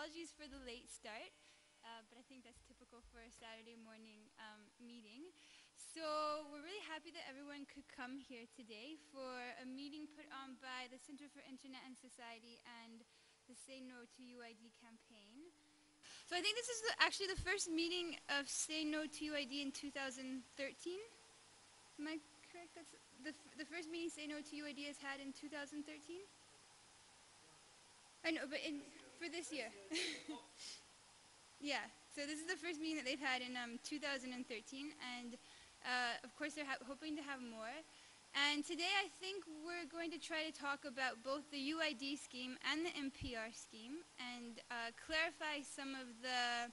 apologies for the late start, but I think that's typical for a Saturday morning meeting. So we're really happy that everyone could come here today for a meeting put on by the Center for Internet and Society and the Say No to UID campaign. So I think this is actually the first meeting of Say No to UID in 2013. Am I correct? That's the first meeting Say No to UID has had in 2013? I know, but for this year. Yeah, so this is the first meeting that they've had in 2013, and of course they're hoping to have more. And today I think we're going to try to talk about both the UID scheme and the NPR scheme and clarify some of the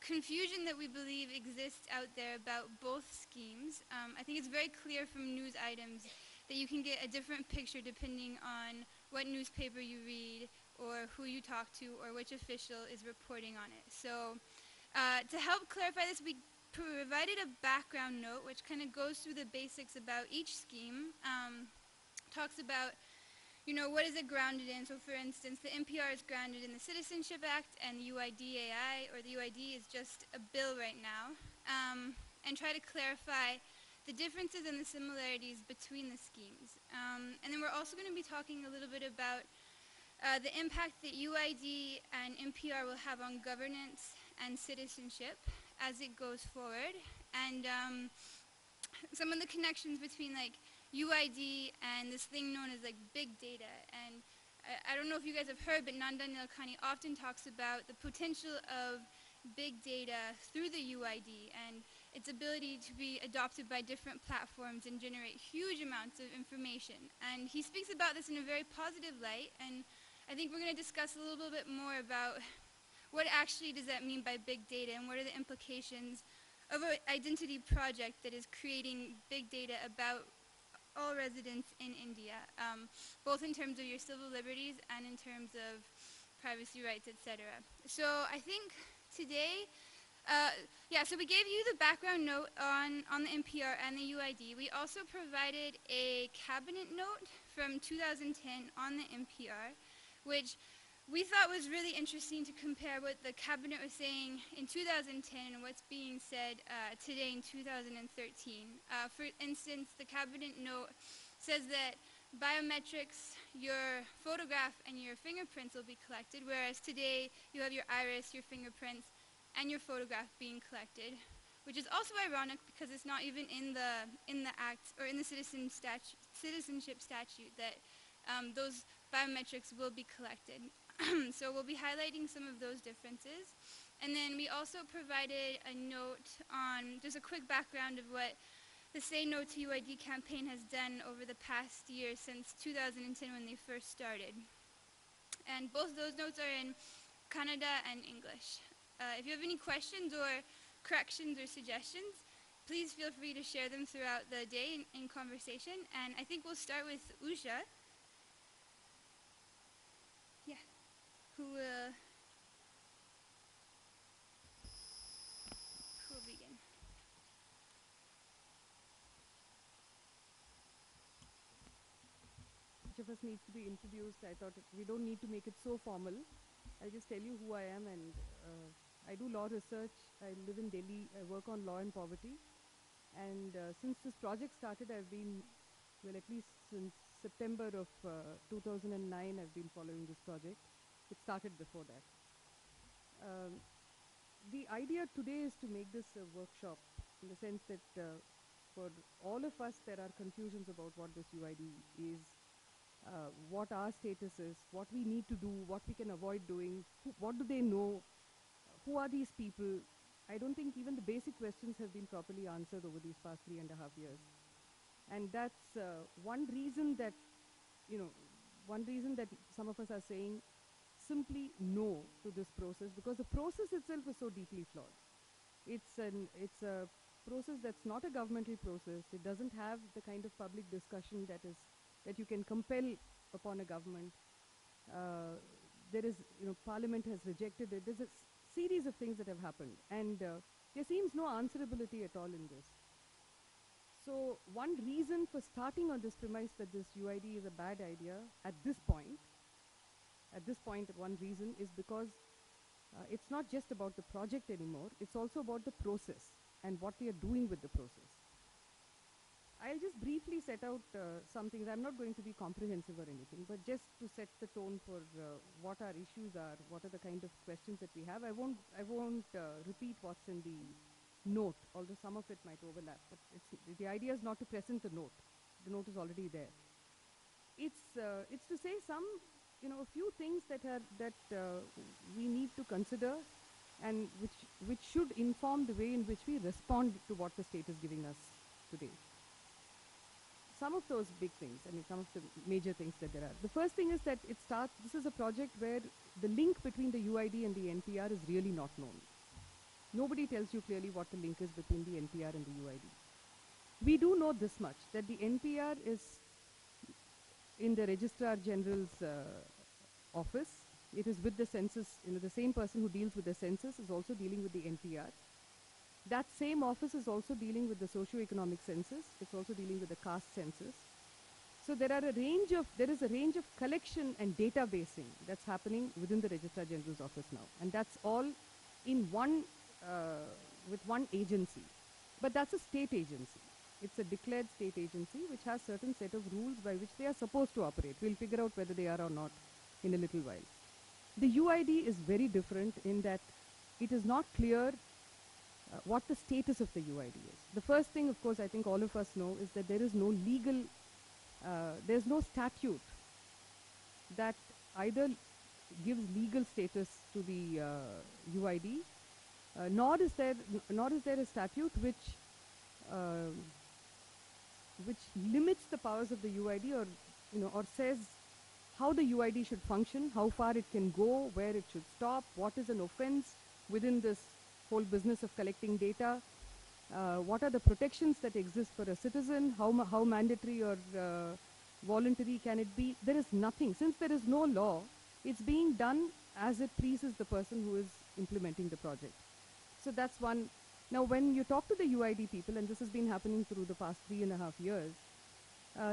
confusion that we believe exists out there about both schemes. I think it's very clear from news items that you can get a different picture depending on what newspaper you read or who you talk to or which official is reporting on it. So to help clarify this, we provided a background note which kind of goes through the basics about each scheme, talks about what is it grounded in? So for instance, the NPR is grounded in the Citizenship Act and the UIDAI, or the UID is just a bill right now, and try to clarify the differences and the similarities between the schemes. And then we're also going to be talking a little bit about the impact that UID and NPR will have on governance and citizenship as it goes forward, and some of the connections between UID and this thing known as big data. And I don't know if you guys have heard, but Nandan Nilekani often talks about the potential of big data through the UID and its ability to be adopted by different platforms and generate huge amounts of information. And he speaks about this in a very positive light, and I think we're going to discuss a little bit more about what actually does that mean by big data and what are the implications of an identity project that is creating big data about all residents in India, both in terms of your civil liberties and in terms of privacy rights, etc. So I think today, so we gave you the background note on the NPR and the UID. We also provided a cabinet note from 2010 on the NPR, which we thought was really interesting to compare what the cabinet was saying in 2010 and what's being said today in 2013. For instance, the cabinet note says that biometrics, your photograph and your fingerprints will be collected, whereas today you have your iris, your fingerprints, and your photograph being collected, which is also ironic because it's not even in the act or in the citizenship statute that those biometrics will be collected. So we'll be highlighting some of those differences. And then we also provided a note on just a quick background of what the Say No to UID campaign has done over the past year since 2010 when they first started. And both those notes are in Kannada and English. If you have any questions or corrections or suggestions, please feel free to share them throughout the day in conversation. And I think we'll start with Usha. Yeah. Who will begin? Each of us needs to be introduced. I thought we don't need to make it so formal. I'll just tell you who I am, and I do law research. I live in Delhi. I work on law and poverty. And since this project started, I've been, well, at least since September of 2009, I've been following this project. It started before that. The idea today is to make this a workshop in the sense that for all of us, there are confusions about what this UID is, what our status is, what we need to do, what we can avoid doing, what do they know, who are these people. I don't think even the basic questions have been properly answered over these past 3.5 years. And that's one reason that some of us are saying simply no to this process, because the process itself is so deeply flawed. It's a process that's not a governmental process. It doesn't have the kind of public discussion that you can compel upon a government. Parliament has rejected it. There's a series of things that have happened, and there seems no answerability at all in this. So one reason for starting on this premise that this UID is a bad idea at this point, one reason is because It's not just about the project anymore, it's also about the process and what we are doing with the process. I'll just briefly set out some things. I'm not going to be comprehensive or anything, but just to set the tone for what our issues are, what are the kind of questions that we have. I won't repeat what's in the note, although some of it might overlap. But the idea is not to present the note. The note is already there. It's to say some, a few things that we need to consider, and which should inform the way in which we respond to what the state is giving us today. Some of those big things, some of the major things that there are. The first thing is that this is a project where the link between the UID and the NPR is really not known. Nobody tells you clearly what the link is between the NPR and the UID. We do know this much, that the NPR is in the Registrar General's office. It is with the census, the same person who deals with the census is also dealing with the NPR. That same office is also dealing with the socio-economic census. It's also dealing with the caste census. So there is a range of collection and databasing that's happening within the Registrar General's office now. And that's all in with one agency. But that's a state agency. It's a declared state agency which has certain set of rules by which they are supposed to operate. We'll figure out whether they are or not in a little while. The UID is very different in that it is not clear what the status of the UID is. The first thing, of course, I think all of us know is that there is no there's no statute that either gives legal status to the UID, nor is there a statute which limits the powers of the UID or says how the UID should function, how far it can go, where it should stop, what is an offense within this whole business of collecting data, what are the protections that exist for a citizen, how mandatory or voluntary can it be. There is nothing. Since there is no law, it's being done as it pleases the person who is implementing the project. So that's one. Now when you talk to the UID people, and this has been happening through the past 3.5 years,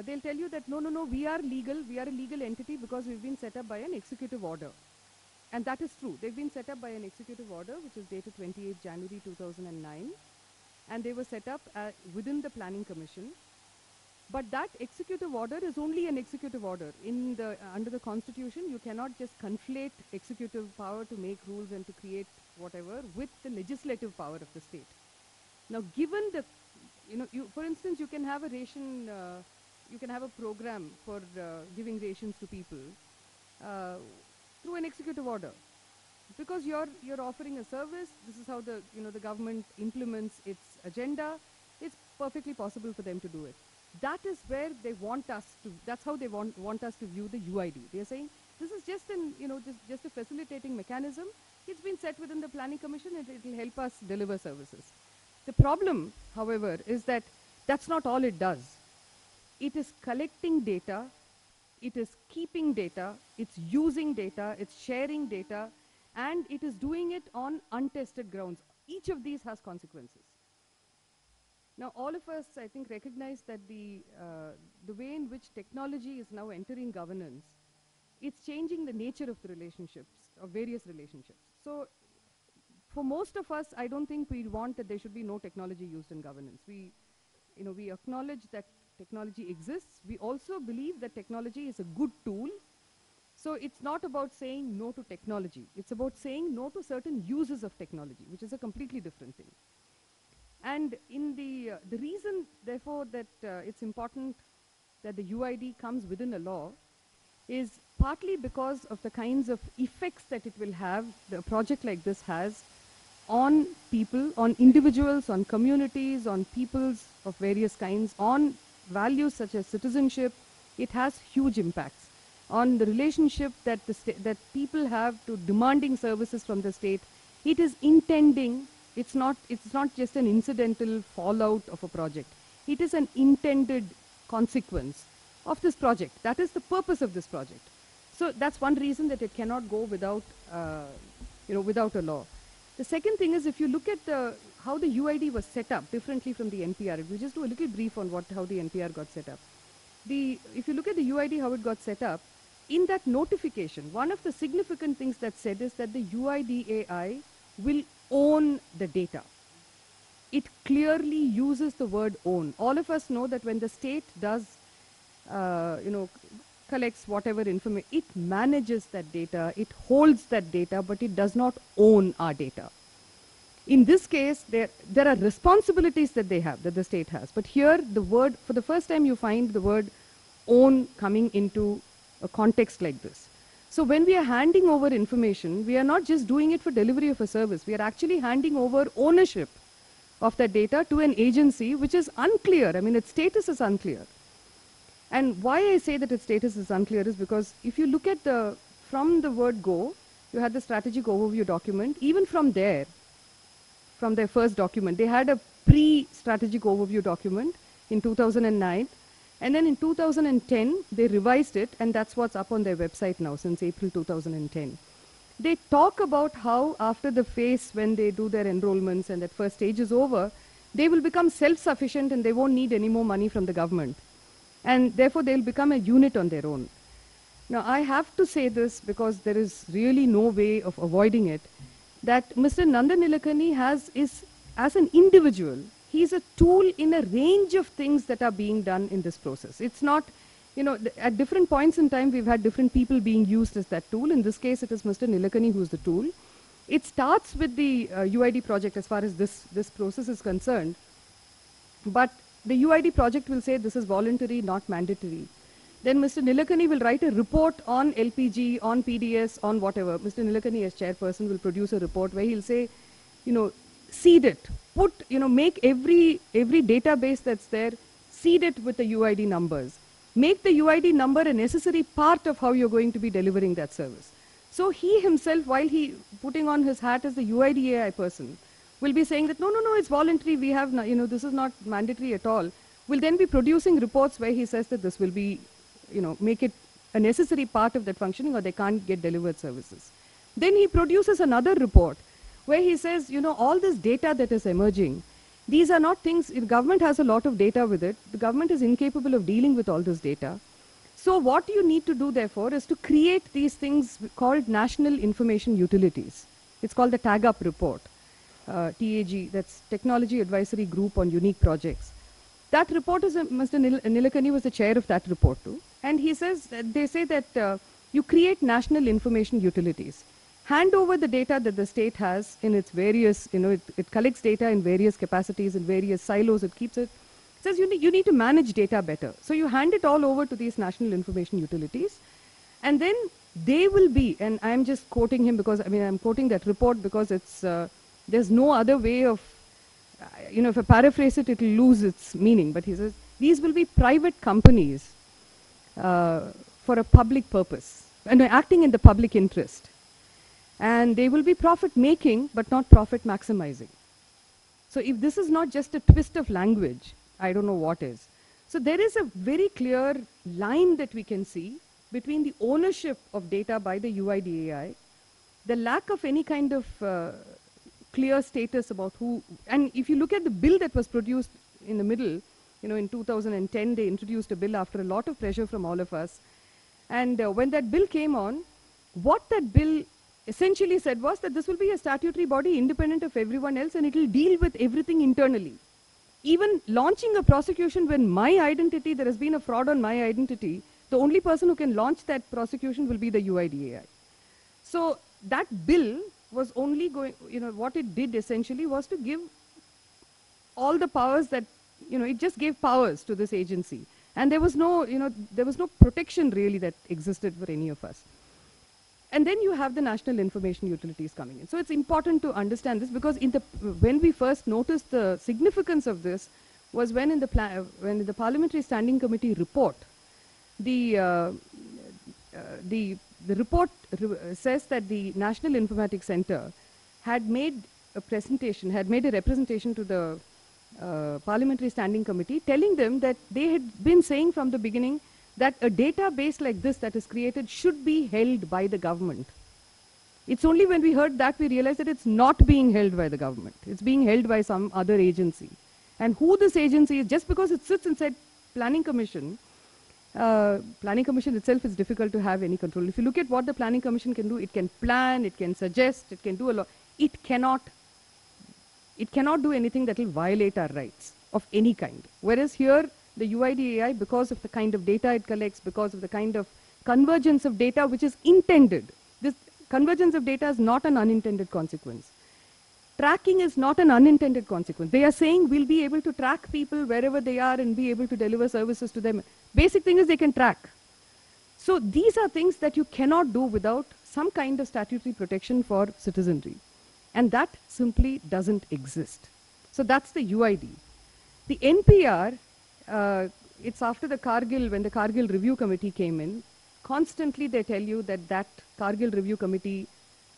they'll tell you that no, we are legal, we are a legal entity because we've been set up by an executive order. And that is true. They've been set up by an executive order which is dated 28 January 2009, and they were set up within the Planning Commission. But that executive order is only an executive order. Under the Constitution, you cannot just conflate executive power to make rules and to create whatever with the legislative power of the state. Now, given the, for instance, you can have a ration, you can have a program for giving rations to people through an executive order, because you're offering a service. This is how the the government implements its agenda. It's perfectly possible for them to do it. That is where they want us to. That's how they want us to view the UID. They're saying this is just just a facilitating mechanism. It's been set within the Planning Commission, and it will help us deliver services. The problem, however, is that that's not all it does. It is collecting data, it is keeping data, it's using data, it's sharing data, and it is doing it on untested grounds. Each of these has consequences. Now, all of us, I think, recognize that the way in which technology is now entering governance, it's changing the nature of the relationships, of various relationships. So, for most of us, I don't think we want that there should be no technology used in governance. We acknowledge that technology exists. We also believe that technology is a good tool. So it's not about saying no to technology. It's about saying no to certain uses of technology, which is a completely different thing. And in the reason, therefore, that it's important that the UID comes within a law is partly because of the kinds of effects that it will have, a project like this has, on people, on individuals, on communities, on peoples of various kinds, on values such as citizenship. It has huge impacts on the relationship that people have to demanding services from the state. It is intending. It's not just an incidental fallout of a project. It is an intended consequence of this project. That is the purpose of this project. So that's one reason that it cannot go without, without a law. The second thing is, if you look at how the UID was set up differently from the NPR, we just do a little brief on how the NPR got set up. If you look at the UID, how it got set up, in that notification, one of the significant things that said is that the UIDAI will own the data. It clearly uses the word own. All of us know that when the state does, collects whatever information, it manages that data, it holds that data, but it does not own our data. In this case, there are responsibilities that they have, that the state has. But here, the word, for the first time, you find the word own coming into a context like this. So when we are handing over information, we are not just doing it for delivery of a service. We are actually handing over ownership of that data to an agency which is unclear. I mean, its status is unclear. And why I say that its status is unclear is because if you look at from the word go, you had the strategic overview document. Even from there, from their first document, they had a pre-strategic overview document in 2009. And then in 2010, they revised it, and that's what's up on their website now since April 2010. They talk about how after the phase when they do their enrollments and that first stage is over, they will become self-sufficient and they won't need any more money from the government. And therefore, they'll become a unit on their own. Now, I have to say this because there is really no way of avoiding it, that Mr. Nandan Nilekani is, as an individual, he's a tool in a range of things that are being done in this process. It's not, at different points in time, we've had different people being used as that tool. In this case, it is Mr. Nilekani who's the tool. It starts with the UID project as far as this process is concerned. But the UID project will say this is voluntary, not mandatory. Then Mr. Nilekani will write a report on LPG, on PDS, on whatever. Mr. Nilekani as chairperson will produce a report where he'll say, seed it. Make every database that's there, seed it with the UID numbers. Make the UID number a necessary part of how you're going to be delivering that service. So he himself, while he putting on his hat as the UIDAI person, will be saying that, no, it's voluntary, we have, this is not mandatory at all. Will then be producing reports where he says that this will be, make it a necessary part of that functioning or they can't get delivered services. Then he produces another report where he says, all this data that is emerging, these are not things, the government has a lot of data with it. The government is incapable of dealing with all this data. So what you need to do, therefore, is to create these things called National Information Utilities. It's called the TAG-UP report, TAG, that's Technology Advisory Group on Unique Projects. That report is, Mr. Nilekani was the chair of that report too. And he says, they say that you create National Information Utilities. Hand over the data that the state has in its various, it collects data in various capacities, in various silos, it keeps it. It says you need to manage data better. So you hand it all over to these National Information Utilities, and then they will be, and I'm just quoting him because, I'm quoting that report because it's, there's no other way of, if I paraphrase it, it'll lose its meaning. But he says, these will be private companies for a public purpose, and acting in the public interest. And they will be profit-making, but not profit-maximizing. So if this is not just a twist of language, I don't know what is. So there is a very clear line that we can see between the ownership of data by the UIDAI, the lack of any kind of clear status about who, and if you look at the bill that was produced in the middle, in 2010, they introduced a bill after a lot of pressure from all of us. And when that bill came on, what that bill essentially said was that this will be a statutory body independent of everyone else and it will deal with everything internally. Even launching a prosecution when my identity, there has been a fraud on my identity, the only person who can launch that prosecution will be the UIDAI. So that bill was only going, what it did essentially was to give all the powers that, it just gave powers to this agency. And there was no, there was no protection really that existed for any of us. And then you have the National Information Utilities coming in. So it's important to understand this because when we first noticed the significance of this was when in the Parliamentary Standing Committee report, the report says that the National Informatics Center had made a representation to the Parliamentary Standing Committee telling them that they had been saying from the beginning that a database like this that is created should be held by the government. It's only when we heard that we realized that it's not being held by the government. It's being held by some other agency. And who this agency is, just because it sits inside Planning Commission, Planning Commission itself is difficult to have any control. If you look at what the Planning Commission can do, it can plan, it can suggest, it can do a lot. It cannot do anything that will violate our rights of any kind. Whereas here, the UIDAI, because of the kind of data it collects, because of the kind of convergence of data which is intended, this convergence of data is not an unintended consequence. Tracking is not an unintended consequence. They are saying we'll be able to track people wherever they are and be able to deliver services to them. Basic thing is they can track. So these are things that you cannot do without some kind of statutory protection for citizenry. And that simply doesn't exist. So that's the UID. The NPR, it's after the Kargil, when the Kargil Review Committee came in, constantly they tell you that that Kargil Review Committee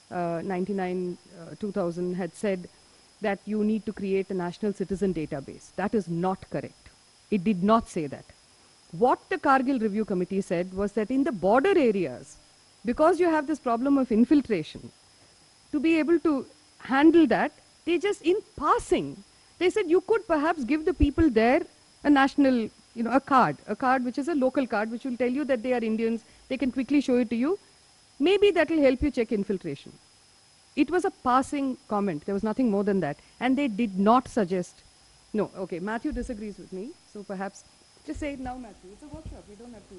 2000 had said that you need to create a national citizen database. That is not correct. It did not say that. What the Kargil Review Committee said was that in the border areas, because you have this problem of infiltration, to be able to handle that, they just in passing, they said you could perhaps give the people there a national, a card which is a local card which will tell you that they are Indians, they can quickly show it to you. Maybe that will help you check infiltration. It was a passing comment. There was nothing more than that. And they did not suggest. No, okay, Matthew disagrees with me. So perhaps, just say it now, Matthew. It's a workshop. We don't have to.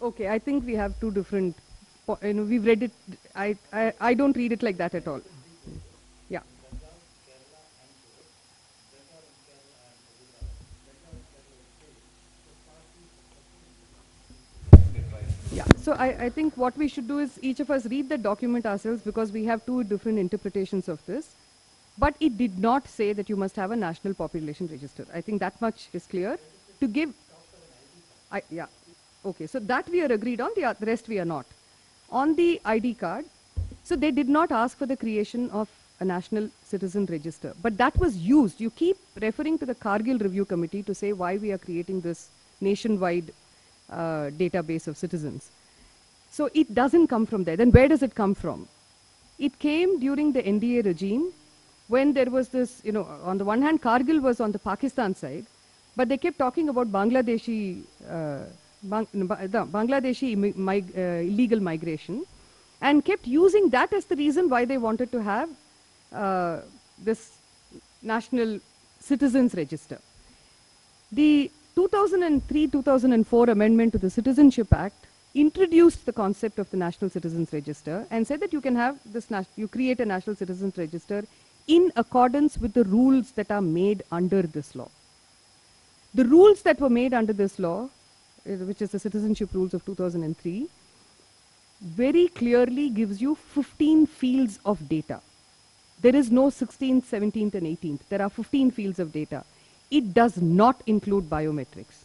Okay, I think we have two different, we've read it, I don't read it like that at all. Yeah. Yeah, so I think what we should do is each of us read the document ourselves because we have two different interpretations of this. But it did not say that you must have a national population register. I think that much is clear. To give, yeah. Okay, so that we are agreed on, the rest we are not. On the ID card, so they did not ask for the creation of a national citizen register, but that was used. You keep referring to the Kargil Review Committee to say why we are creating this nationwide database of citizens. So it doesn't come from there. Then where does it come from? It came during the NDA regime when there was this, on the one hand, Kargil was on the Pakistan side, but they kept talking about Bangladeshi illegal migration and kept using that as the reason why they wanted to have this national citizens register. The 2003-2004 amendment to the Citizenship Act introduced the concept of the National Citizens Register and said that you can have this, you create a National Citizens Register in accordance with the rules that are made under this law. The rules that were made under this law, which is the Citizenship Rules of 2003, very clearly gives you 15 fields of data. There is no 16th, 17th, and 18th. There are 15 fields of data. It does not include biometrics.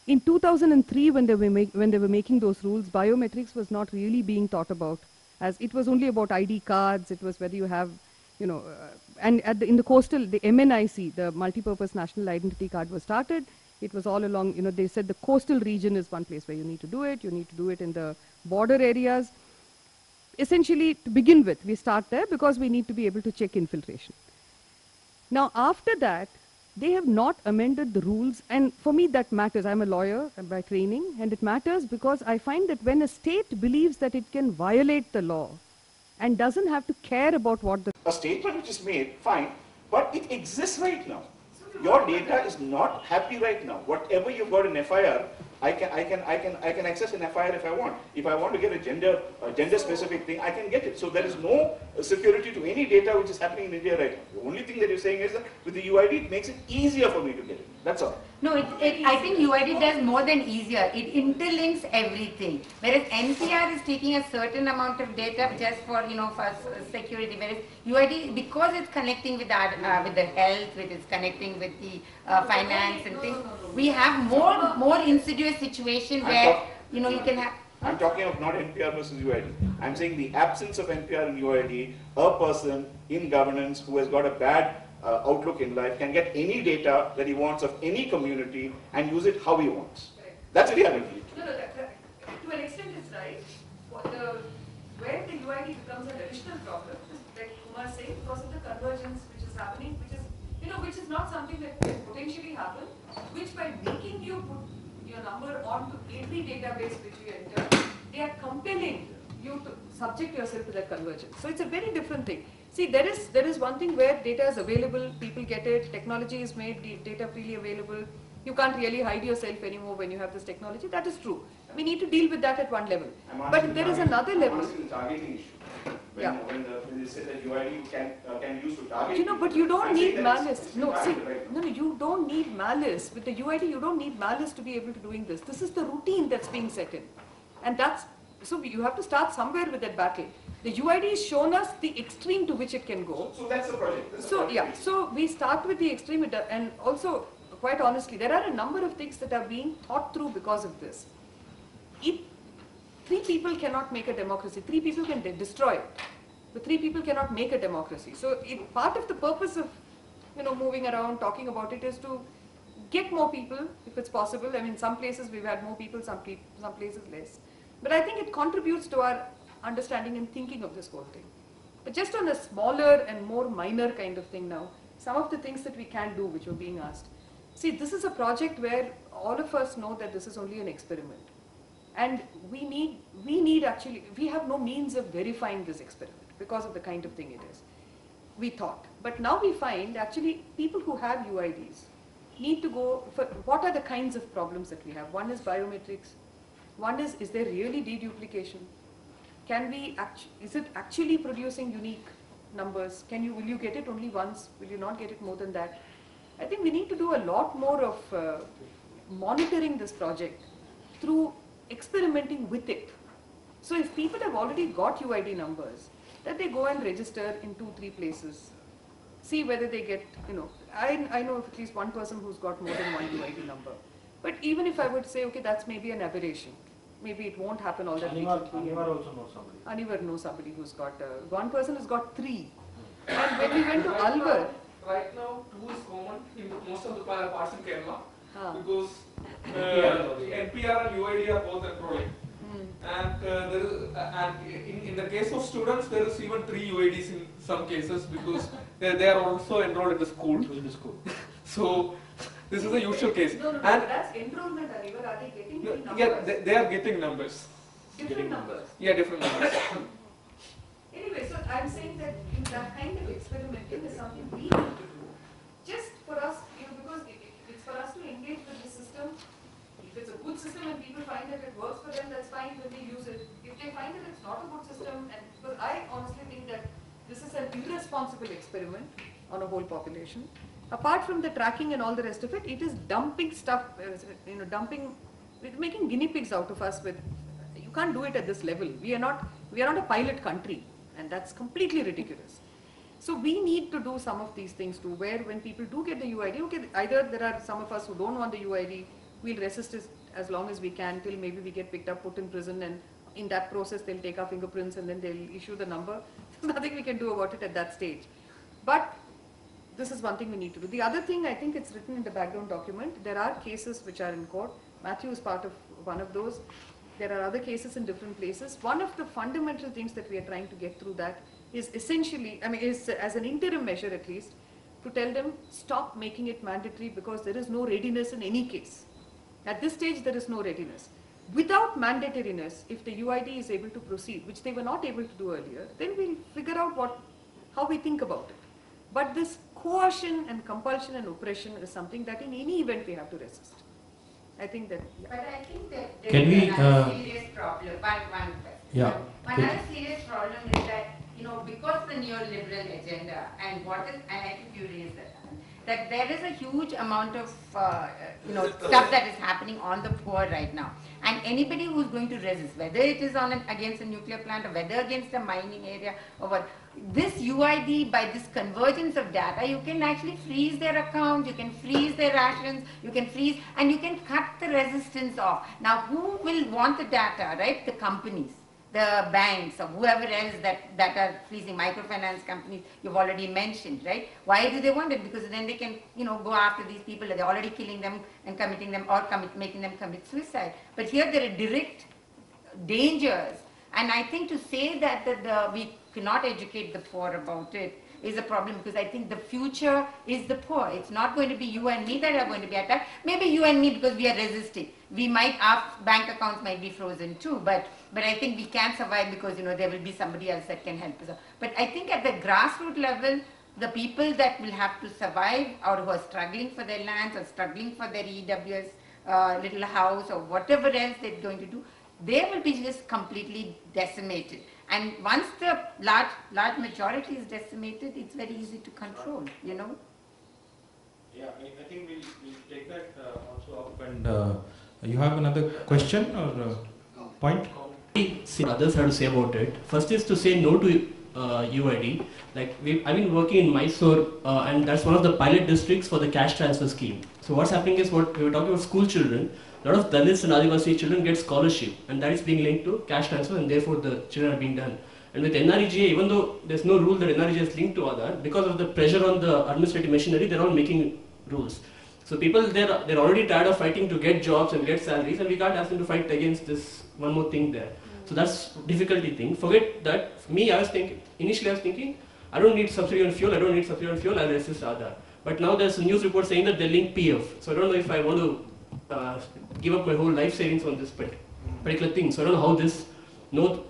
In 2003, when they were making those rules, biometrics was not really being thought about, as it was only about ID cards. It was whether you have, and in the coastal, the MNIC, the Multipurpose National Identity Card, was started. It was all along, they said the coastal region is one place where you need to do it. You need to do it in the border areas. Essentially, to begin with, we start there because we need to be able to check infiltration. Now, after that, they have not amended the rules, and for me that matters. I'm a lawyer by training, and it matters because I find that when a state believes that it can violate the law and doesn't have to care about what the... A statement which is made, fine, but it exists right now. Your data is not happy right now. Whatever you've got in FIR, I can access an FIR if I want. If I want to get a gender specific thing, I can get it. So there is no security to any data which is happening in India right now. The only thing that you're saying is that with the UID, it makes it easier for me to get it. That's all. No, I think UID does more than easier. It interlinks everything. Whereas NPR is taking a certain amount of data just for, for security. Whereas UID, because it's connecting with the health, with it's connecting with the finance and things, we have more insidious situation where, you can have... I'm talking of not NPR versus UID. I'm saying the absence of NPR and UID, a person in governance who has got a bad outlook in life can get any data that he wants of any community and use it how he wants. Correct. That's reality. No, no, to an extent it's right. Where the UID becomes an additional problem is, like Kumar saying, because of the convergence which is happening, which is not something that can potentially happen, which by making you put your number onto every database which you enter, they are compelling you to subject yourself to that convergence. So it's a very different thing. See, there is one thing where data is available, people get it, technology is made data freely available. You can't really hide yourself anymore when you have this technology. That is true. We need to deal with that at one level. But there is another level. I'm asking the targeting issue. When they say that UID can use to target. You know, but you don't need malice. No, see, right? no, you don't need malice. With the UID, you don't need malice to be able to doing this. This is the routine that's being set in. And so you have to start somewhere with that battle. The UID has shown us the extreme to which it can go. So that's the project. So we start with the extreme, and also, quite honestly, there are a number of things that are being thought through because of this. Three people cannot make a democracy. 3 people can destroy it. But 3 people cannot make a democracy. So part of the purpose of moving around, talking about it, is to get more people, if it's possible. I mean, some places we've had more people, some places less. But I think it contributes to our understanding and thinking of this whole thing. But just on a smaller and more minor kind of thing now, some of the things that we can do which were being asked. See, this is a project where all of us know that this is only an experiment. And we have no means of verifying this experiment because of the kind of thing it is. We thought. But now we find actually people who have UIDs need to go for what are the kinds of problems that we have. One is biometrics. One is there really deduplication? Is it actually producing unique numbers? Will you get it only once? Will you not get it more than that? I think we need to do a lot more of monitoring this project through experimenting with it. So if people have already got UID numbers, that they go and register in 2-3 places. See whether they get, I know of at least one person who's got more than one UID number. But even if I would say, okay, that's maybe an aberration. Maybe it won't happen all that frequently. Anivar also knows somebody. Anivar knows somebody who's got, one person has got 3. And when we went to Alvar. Right now, 2 is common in most of the parts in Kerala. Because NPR and UID are both enrolling. And in the case of students, there is even 3 UIDs in some cases because they are also enrolled in the school. So this is a usual case. No, and that's enrollment, Anivar. Are they getting the numbers? Yeah, they are getting numbers. Different numbers. Yeah, different numbers. Anyway, so I'm saying that that kind of experimenting is something we need to do. Just for us, because it's for us to engage with the system. If it's a good system and people find that it works for them, that's fine when they use it. If they find that it's not a good system, and because I honestly think that this is an irresponsible experiment on a whole population. Apart from the tracking and all the rest of it, it is dumping stuff, making guinea pigs out of us with, you can't do it at this level. We are not a pilot country, and that's completely ridiculous. So we need to do some of these things too, where when people do get the UID, okay, either there are some of us who don't want the UID, we'll resist it as long as we can till maybe we get picked up, put in prison, and in that process they'll take our fingerprints and then they'll issue the number. There's nothing we can do about it at that stage. But this is one thing we need to do. The other thing, I think it's written in the background document, there are cases which are in court. Matthew is part of one of those. There are other cases in different places. One of the fundamental things that we are trying to get through that is essentially, is as an interim measure at least, to tell them stop making it mandatory because there is no readiness in any case. At this stage, there is no readiness. Without mandatoriness, if the UID is able to proceed, which they were not able to do earlier, then we'll figure out how we think about it. But this coercion and compulsion and oppression is something that in any event we have to resist. I think that. Yeah. But I think that there Can is we, another serious problem. Yeah. Another serious problem is that, because the neoliberal agenda and I think you raised that there is a huge amount of stuff that is happening on the poor right now, and anybody who's going to resist, whether it is against a nuclear plant or whether against a mining area or what, this UID, by this convergence of data, you can actually freeze their accounts, you can freeze their rations, you can freeze, and you can cut the resistance off. Now, who will want the data, right? The companies, the banks, or whoever else that are freezing, microfinance companies, you've already mentioned, right? Why do they want it? Because then they can, go after these people, they're already killing them and committing them, or making them commit suicide. But here there are direct dangers. And I think to say that we cannot educate the poor about it is a problem, because I think the future is the poor. It's not going to be you and me that are going to be attacked. Maybe you and me, because we are resisting. Our bank accounts might be frozen too, but I think we can survive because there will be somebody else that can help us. But I think at the grassroots level, the people that will have to survive, or who are struggling for their lands or struggling for their EWS little house or whatever else they're going to do, they will be just completely decimated. And once the large majority is decimated, it's very easy to control, Yeah, I think we'll take that also up. And you have another question or point? See what others have to say about it. First is to say no to UID. Like I've been working in Mysore, and that's one of the pilot districts for the cash transfer scheme. So what's happening is, what we were talking about school children. A lot of Dalits and Adivasi children get scholarship, and that is being linked to cash transfer, and therefore the children are being done. And with NREGA, even though there's no rule that NREGA is linked to Aadhaar, because of the pressure on the administrative machinery, they're all making rules. So people, they're already tired of fighting to get jobs and get salaries, and we can't ask them to fight against this one more thing there. So that's difficulty thing. Forget that. For me, initially I was thinking, I don't need subsidy on fuel, I'll resist Aadhaar. But now there's a news report saying that they link PF. So I don't know if I want to give up my whole life savings on this particular thing. So I don't know how this will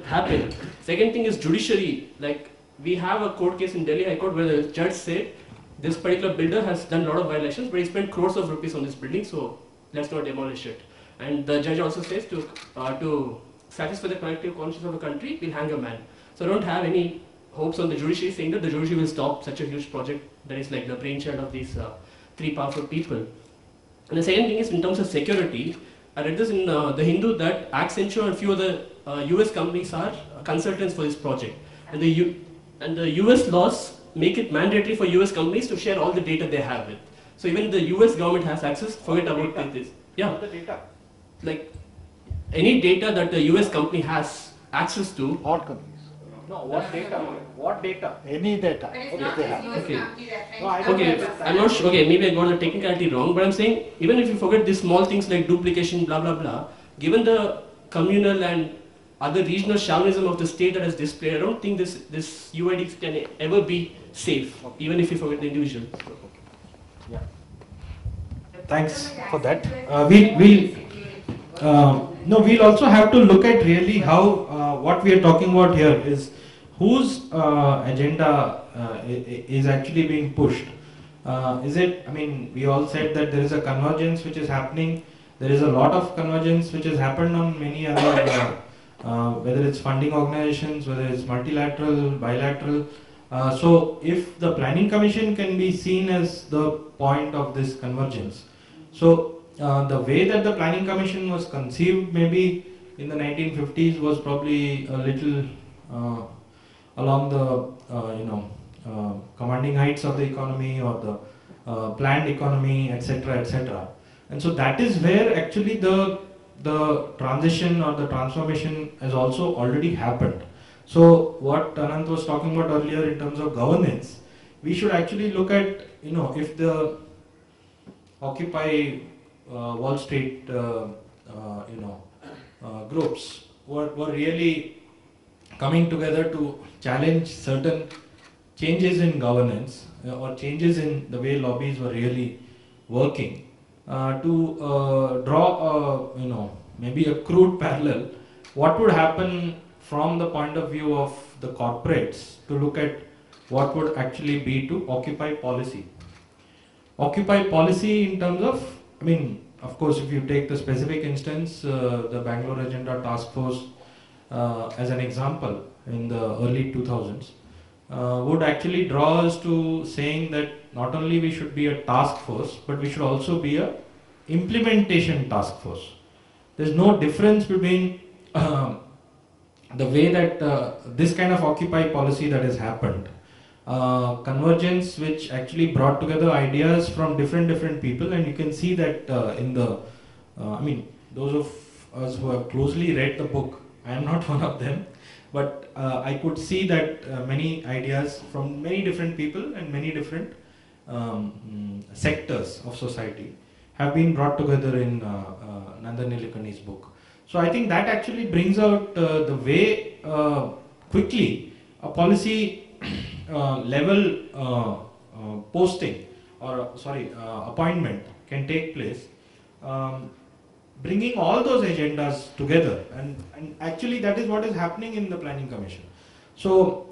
happen. Second thing is judiciary. Like, we have a court case in Delhi High Court where the judge said this particular builder has done a lot of violations, but he spent crores of rupees on this building, so let's not demolish it. And the judge also says to satisfy the collective conscience of the country, we'll hang a man. So I don't have any hopes on the judiciary saying that the judiciary will stop such a huge project that is like the brainchild of these three powerful people. And the second thing is, in terms of security, I read this in The Hindu that Accenture and a few other US companies are consultants for this project. And the US laws make it mandatory for US companies to share all the data they have with. So even the US government has access, forget about this. Yeah. All the data. Like, any data that the US company has access to. All companies. No, what data? What data? Any data. But it's If not they just have. US Okay. company that No, I friends don't Okay, understand. I'm not sure. Okay, maybe I got the technicality wrong, but I'm saying, even if you forget these small things like duplication, blah blah blah, given the communal and other regional chauvinism of the state that is displayed, I don't think this UID can ever be safe, even if you forget the individual. Thanks for that. We'll also have to look at really how what we are talking about here is whose agenda is actually being pushed. We all said that there is a convergence which is happening. There is a lot of convergence which has happened on many other, whether it's funding organizations, whether it's multilateral, bilateral. So if the Planning Commission can be seen as the point of this convergence. So the way that the Planning Commission was conceived maybe in the 1950s was probably a little along the commanding heights of the economy or the planned economy, etc., etc. And so that is where actually the transition or the transformation has also already happened. So what Anant was talking about earlier in terms of governance, we should actually look at, if the Occupy Wall Street groups were really coming together to challenge certain changes in governance or changes in the way lobbies were really working, to draw maybe a crude parallel, what would happen from the point of view of the corporates to look at what would actually be to Occupy policy. Occupy policy in terms of, of course, if you take the specific instance, the Bangalore Agenda Task Force as an example in the early 2000s, would actually draw us to saying that not only we should be a task force, but we should also be a implementation task force. There's no difference between the way that this kind of Occupy policy that has happened, convergence which actually brought together ideas from different people, and you can see that in the, I mean, those of us who have closely read the book, I am not one of them, but I could see that many ideas from many different people and many different sectors of society have been brought together in Nandan Nilekani's book. So I think that actually brings out the way quickly a policy level posting or appointment can take place, bringing all those agendas together, and actually that is what is happening in the Planning Commission. So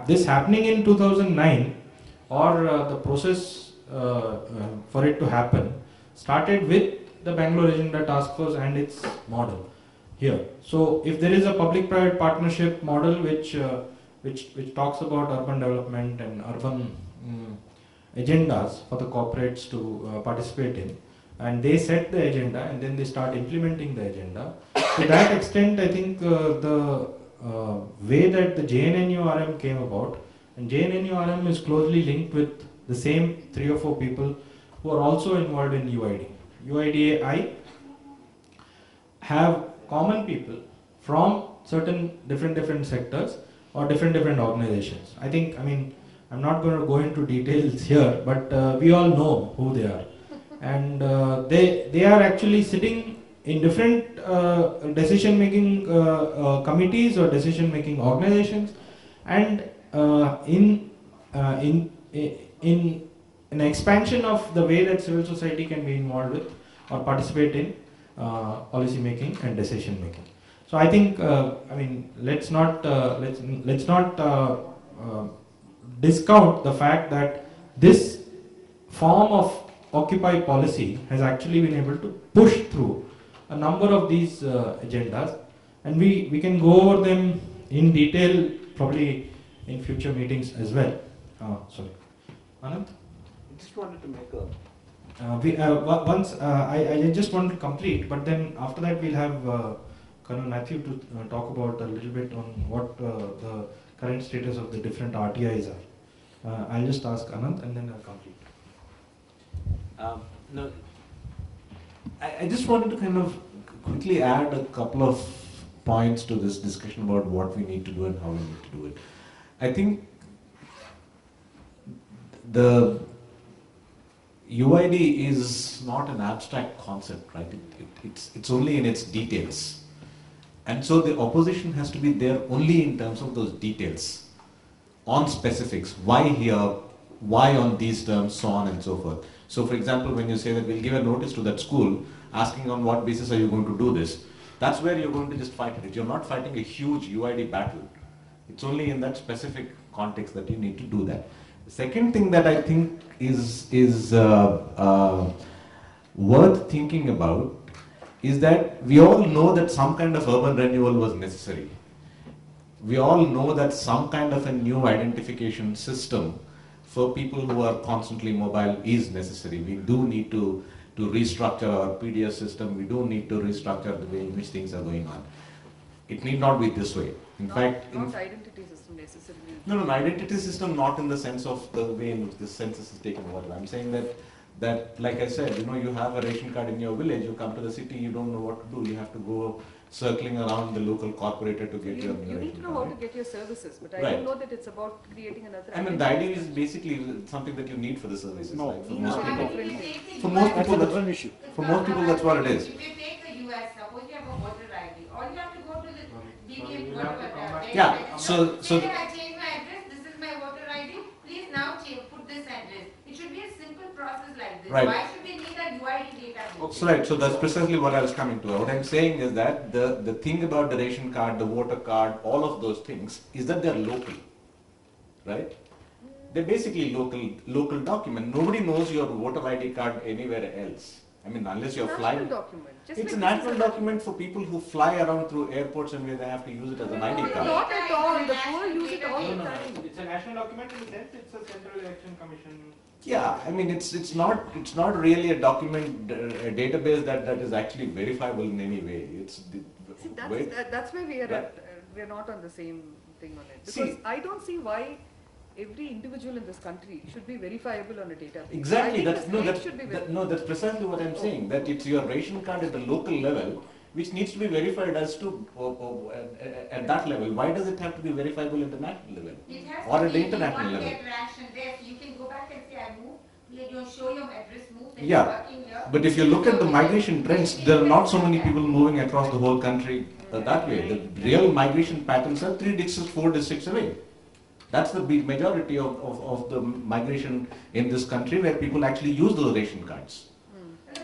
this happening in 2009, or the process for it to happen started with the Bangalore Agenda Task Force and its model here. So if there is a public-private partnership model which talks about urban development and urban agendas for the corporates to participate in, and they set the agenda and then they start implementing the agenda. To that extent, I think the way that the JNNURM came about, and JNNURM is closely linked with the same 3 or 4 people who are also involved in UID. UIDAI have common people from certain different sectors or different organizations. I mean, I'm not going to go into details here, but we all know who they are. And they are actually sitting in different decision-making committees or decision-making organizations, and in an expansion of the way that civil society can be involved with or participate in policy making and decision making. So I think, I mean, let's not discount the fact that this form of Occupy policy has actually been able to push through a number of these agendas, and we can go over them in detail probably in future meetings as well. Sorry, Anand? I just wanted to make a... I just want to complete, but then after that we'll have Colonel Matthew to talk about a little bit on what the current status of the different RTIs are. I'll just ask Anand and then I'll complete. No, I just wanted to kind of quickly add a couple of points to this discussion about what we need to do and how we need to do it. I think the UID is not an abstract concept, right? It's only in its details. And so the opposition has to be there only in terms of those details, on specifics, why here, why on these terms, so on and so forth. So for example, when you say that we'll give a notice to that school, asking on what basis are you going to do this, that's where you're going to just fight it. You're not fighting a huge UID battle. It's only in that specific context that you need to do that. The second thing that I think is worth thinking about is that we all know that some kind of urban renewal was necessary. We all know that some kind of a new identification system for people who are constantly mobile is necessary. We do need to restructure our PDS system. We do need to restructure the way in which things are going on. It need not be this way. In fact, not identity system necessarily. No, identity system not in the sense of the way in which the census is taken over. I'm saying that like I said, you have a ration card in your village, you come to the city, you don't know what to do, you have to go circling around the local corporator to get your You need to know how to get your services, but I Right. don't know that it's about creating another I mean, the idea is basically something that you need for the services. No. Like for No, most I people. mean, if you take the For most US people, That's a different issue. For most people, that's what it is. If you take the US, suppose you have a voter ID, all you have to go to the DDM, we'll have to whatever. come back. Yeah, so- Say that I changed my address, this is my voter ID, please now put this address. It should be a simple process like this. Right. Why should they need a UID database? So right, so that's precisely what I was coming to. What I'm saying is that the thing about the ration card, the voter card, all of those things is that they're local, right? They're basically local document. Nobody knows your voter ID card anywhere else. I mean, unless you're flying. document. Just It's a like national document for people who fly around through airports and where they have to use it as an ID card. Not at all. The poor use it all the No, time. it's a national document in the sense it's a Central Election Commission. Yeah, I mean it's not really a document a database that is actually verifiable in any way. See, Wait. that's where we are Right. at. We're not on the same thing on it. See- Because I don't see why every individual in this country should be verifiable on a database. I Exactly. think That's the no. state That's should be no. That's precisely what I'm saying. That it's your ration card at the local level, which needs to be verified as to at that level. Why does it have to be verifiable at the national level It has or to at be the international if you level? want to get ration there, so you can go back and say, I moved, you show your address, move, then Yeah. you're working here. But if you look at the migration trends, there are not so many people moving across the whole country that way. The real migration patterns are 3 districts, 4 districts away. That's the big majority of the migration in this country where people actually use those ration cards.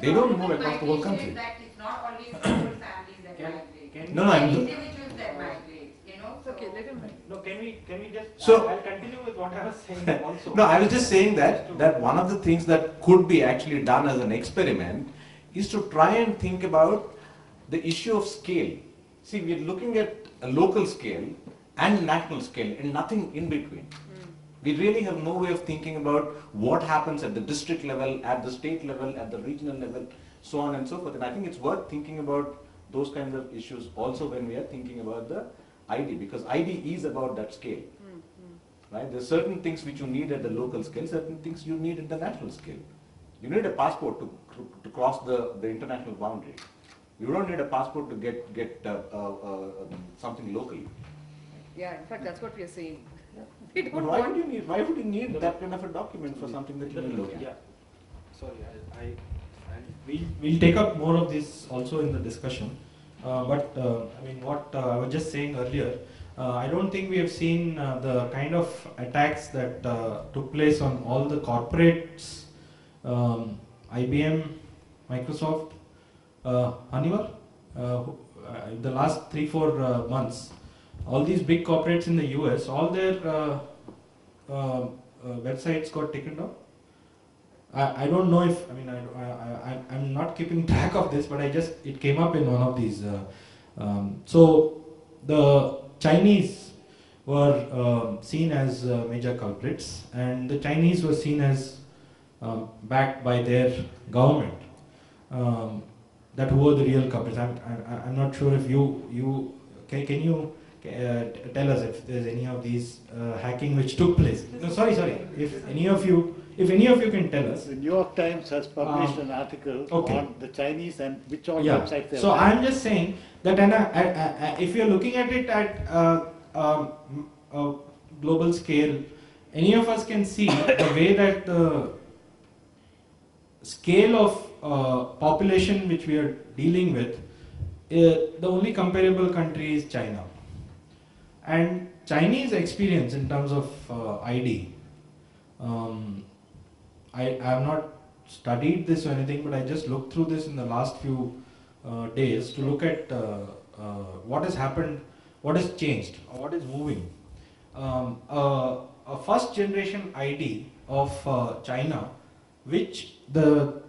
They don't move across the whole country. That it's not always the whole families that migrate. No, no, I'm Individuals that migrate, so. Okay, let him. No, can we just, So- I'll continue with what I was saying also. No, I was just saying that one of the things that could be actually done as an experiment is to try and think about the issue of scale. See, we're looking at a local scale and national scale and nothing in between. We really have no way of thinking about what happens at the district level, at the state level, at the regional level, so on and so forth. And I think it's worth thinking about those kinds of issues also when we are thinking about the ID, because ID is about that scale. Right? There are certain things which you need at the local scale, certain things you need at the national scale. You need a passport to cross the international boundary. You don't need a passport to get something local. Yeah, in fact, that's what we are saying. We But don't why want. why would you need that kind of a document for something that you need local? Yeah. Sorry, We'll take up more of this also in the discussion. I mean, what I was just saying earlier, I don't think we have seen the kind of attacks that took place on all the corporates, IBM, Microsoft, Honeywell, the last 3-4 months. All these big corporates in the US, all their websites got taken down. I don't know if, I mean, I'm not keeping track of this, but it came up in one of these. So the Chinese were seen as major culprits, and the Chinese were seen as backed by their government. That who were the real culprits? I'm not sure if can you tell us if there's any of these hacking which took place? No, sorry. If any of you can tell us. The New York Times has published an article on the Chinese and which all websites they So have. I'm just saying that if you're looking at it at a global scale, any of us can see the way that the scale of population which we are dealing with, the only comparable country is China. And Chinese experience in terms of ID, I have not studied this or anything, but I just looked through this in the last few days to look at what has happened, what has changed, or what is moving. A first generation ID of China, which the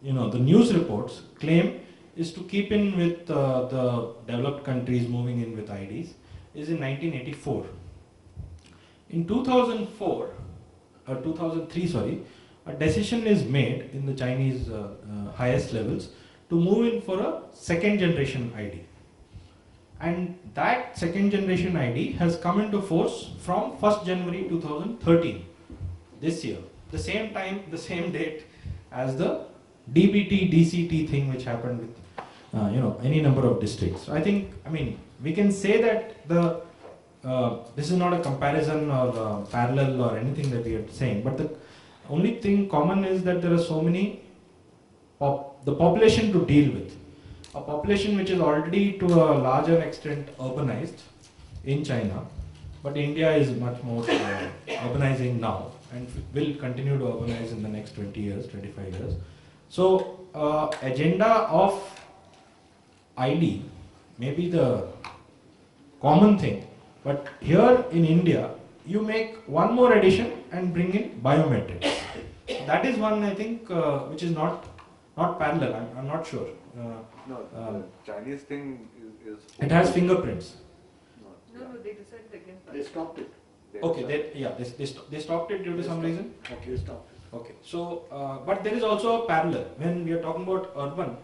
news reports claim is to keep in with the developed countries moving in with IDs, is in 1984. In 2003, a decision is made in the Chinese highest levels to move in for a second generation ID. And that second generation ID has come into force from 1st January 2013, this year. The same time, the same date as the DBT, DCT thing which happened with any number of districts. So I mean, we can say that this is not a comparison or parallel or anything that we are saying, but the only thing common is that there are so many, the population to deal with. A population which is already to a larger extent urbanized in China, but India is much more urbanizing now and will continue to urbanize in the next 20 years, 25 years. So agenda of ID may be the common thing, but here in India, you make one more addition and bring in biometrics. That is one, I think, which is not parallel. I'm not sure. The Chinese thing is. It has fingerprints. No, they decided against that. They stopped it. Okay, they stopped it due to some reason. Okay, they stopped it. Okay, so but there is also a parallel when we are talking about urban.